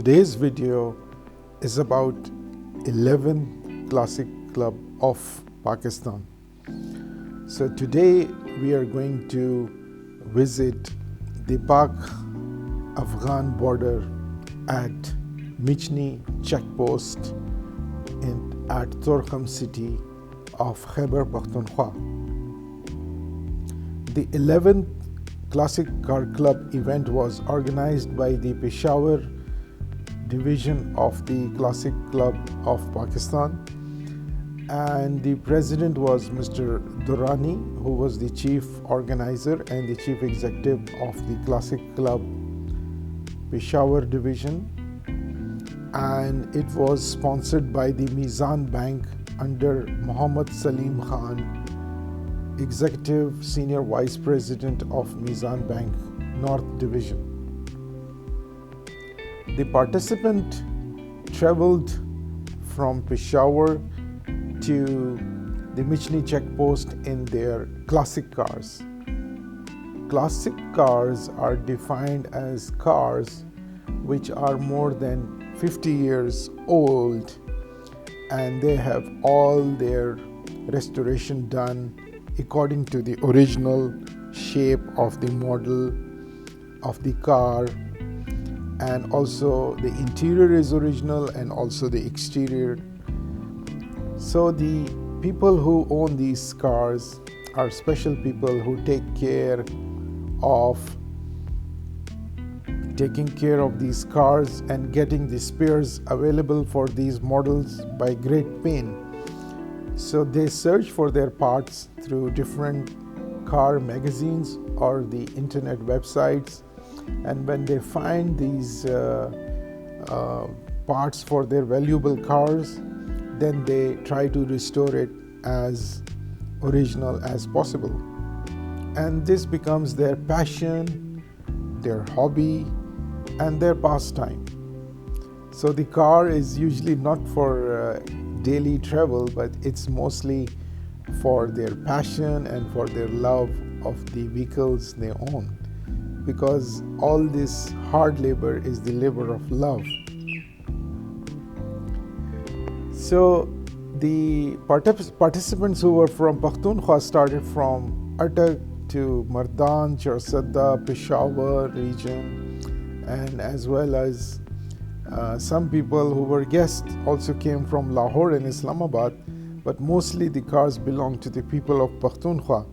Today's video is about 11th Classic Club of Pakistan. So today we are going to visit the Pak-Afghan border at Michini checkpost at Torkham city of Khyber Pakhtunkhwa. The 11th Classic Car Club event was organized by the Peshawar division of the Classic Club of Pakistan, and the president was Mr. Durrand, who was the chief organizer and the chief executive of the Classic Club Peshawar division, and it was sponsored by the Mizan Bank under Muhammad Salim Khan, executive senior vice president of Mizan Bank North Division. The participant traveled from Peshawar to the Michini checkpost in their classic cars. Classic cars are defined as cars which are more than 50 years old and they have all their restoration done according to the original shape of the model of the car, and also the interior is original and also the exterior. So the people who own these cars are special people who take care of these cars and getting the spares available for these models by great pain. So they search for their parts through different car magazines or the internet websites, and when they find these parts for their valuable cars, then they try to restore it as original as possible. And this becomes their passion, their hobby, and their pastime. So the car is usually not for daily travel, but it's mostly for their passion and for their love of the vehicles they own, because all this hard labor is the labor of love. So the participants who were from Pakhtunkhwa started from Attock to Mardan, Charsadda, Peshawar region, and as well as some people who were guests also came from Lahore and Islamabad, but mostly the cars belong to the people of Pakhtunkhwa.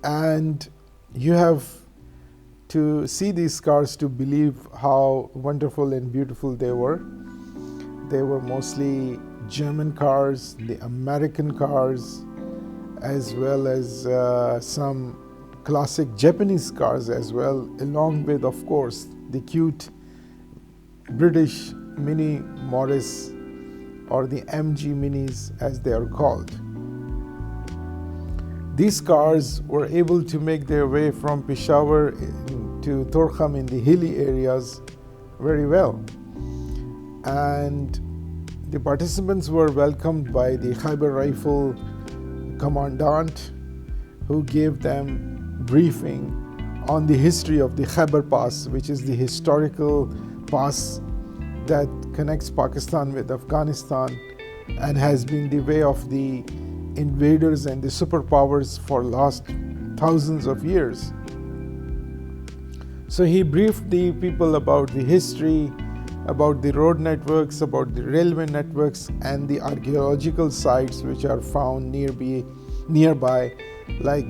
And you have to see these cars to believe how wonderful and beautiful they were. They were mostly German cars, the American cars, as well as some classic Japanese cars as well, along with, of course, the cute British Mini Morris or the MG Minis as they are called. These cars were able to make their way from Peshawar to Torkham in the hilly areas very well. And the participants were welcomed by the Khyber Rifle commandant, who gave them briefing on the history of the Khyber Pass, which is the historical pass that connects Pakistan with Afghanistan and has been the way of the invaders and the superpowers for last thousands of years. So he briefed the people about the history, about the road networks, about the railway networks, and the archaeological sites which are found nearby, like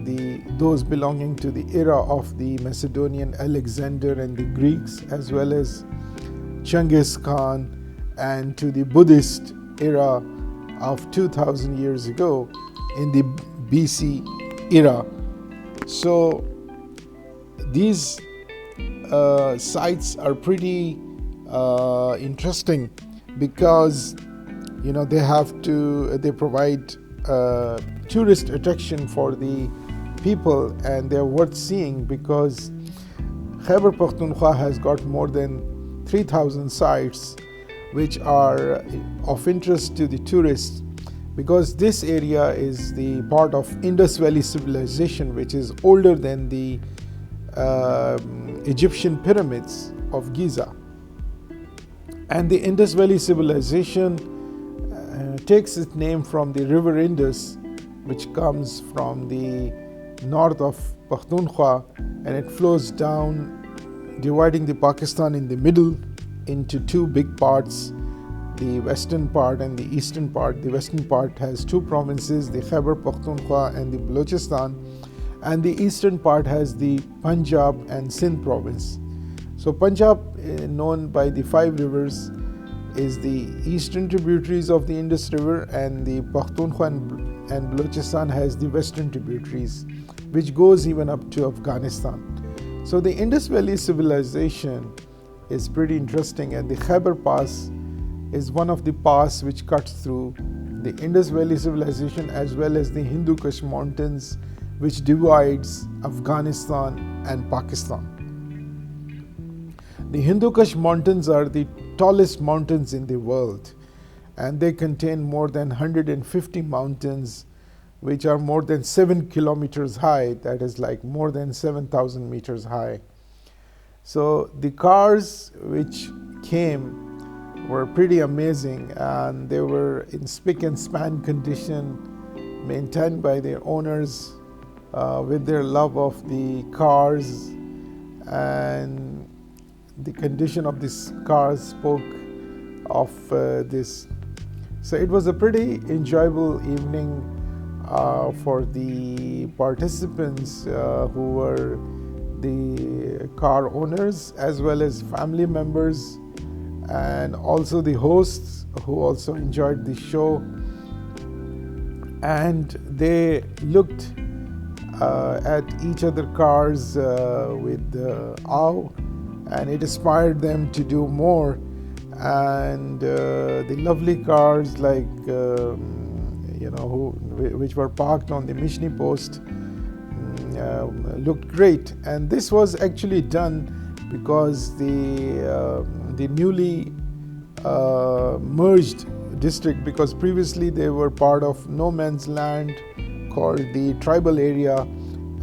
those belonging to the era of the Macedonian Alexander and the Greeks, as well as Genghis Khan, and to the Buddhist era of 2000 years ago in the BC era. So these sites are pretty interesting because they provide tourist attraction for the people, and they're worth seeing because Khyber Pakhtunkhwa has got more than 3,000 sites which are of interest to the tourists, because this area is the part of Indus Valley civilization, which is older than the Egyptian pyramids of Giza. And the Indus Valley civilization takes its name from the river Indus, which comes from the north of Pakhtunkhwa, and it flows down, dividing the Pakistan in the middle into two big parts, the western part and the eastern part. The western part has two provinces, the Khyber Pakhtunkhwa and the Balochistan, and the eastern part has the Punjab and Sindh province. So Punjab, known by the five rivers, is the eastern tributaries of the Indus River, and the Pakhtunkhwa and Balochistan has the western tributaries, which goes even up to Afghanistan. So the Indus Valley civilization is pretty interesting, and the Khyber Pass is one of the pass which cuts through the Indus Valley civilization as well as the Hindu Kush mountains, which divides Afghanistan and Pakistan. The Hindu Kush mountains are the tallest mountains in the world, and they contain more than 150 mountains which are more than 7 kilometers high, that is like more than 7,000 meters high. So the cars which came were pretty amazing, and they were in spick and span condition, maintained by their owners with their love of the cars, and the condition of these cars spoke of this. So it was a pretty enjoyable evening for the participants who were the car owners as well as family members, and also the hosts who also enjoyed the show. And they looked at each other cars with awe, and it inspired them to do more. And the lovely cars like which were parked on the Michini post looked great. And this was actually done because the newly merged district, because previously they were part of no man's land called the tribal area,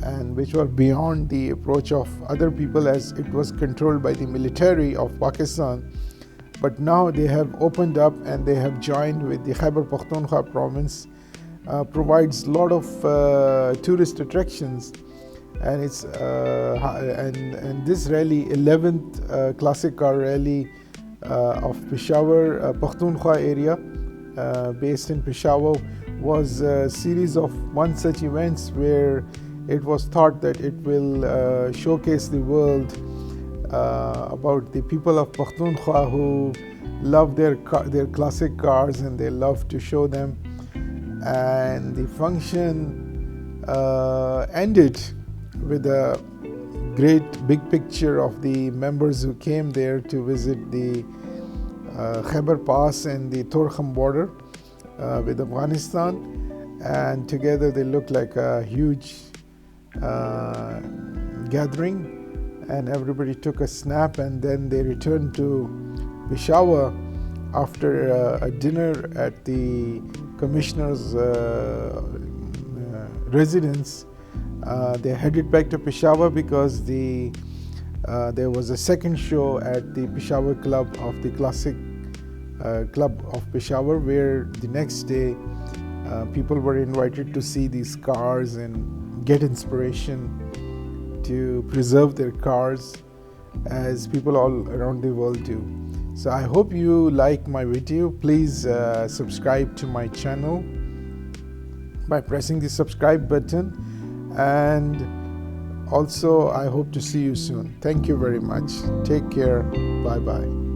and which were beyond the approach of other people as it was controlled by the military of Pakistan. But now they have opened up and they have joined with the Khyber Pakhtunkhwa province, provides a lot of tourist attractions, and it's and this rally, 11th classic car rally of Peshawar Pakhtunkhwa area, based in Peshawar, was a series of one such events where it was thought that it will showcase the world about the people of Pakhtunkhwa who love their classic cars, and they love to show them. And the function ended with a great big picture of the members who came there to visit the Khyber Pass and the Torkham border with Afghanistan, and together they looked like a huge gathering, and everybody took a snap, and then they returned to Peshawar after a dinner at the commissioner's residence. They headed back to Peshawar because there was a second show at the Peshawar Club of the Classic Club of Peshawar, where the next day people were invited to see these cars and get inspiration to preserve their cars as people all around the world do. So I hope you like my video. Please subscribe to my channel by pressing the subscribe button, and also I hope to see you soon. Thank you very much. Take care. Bye bye.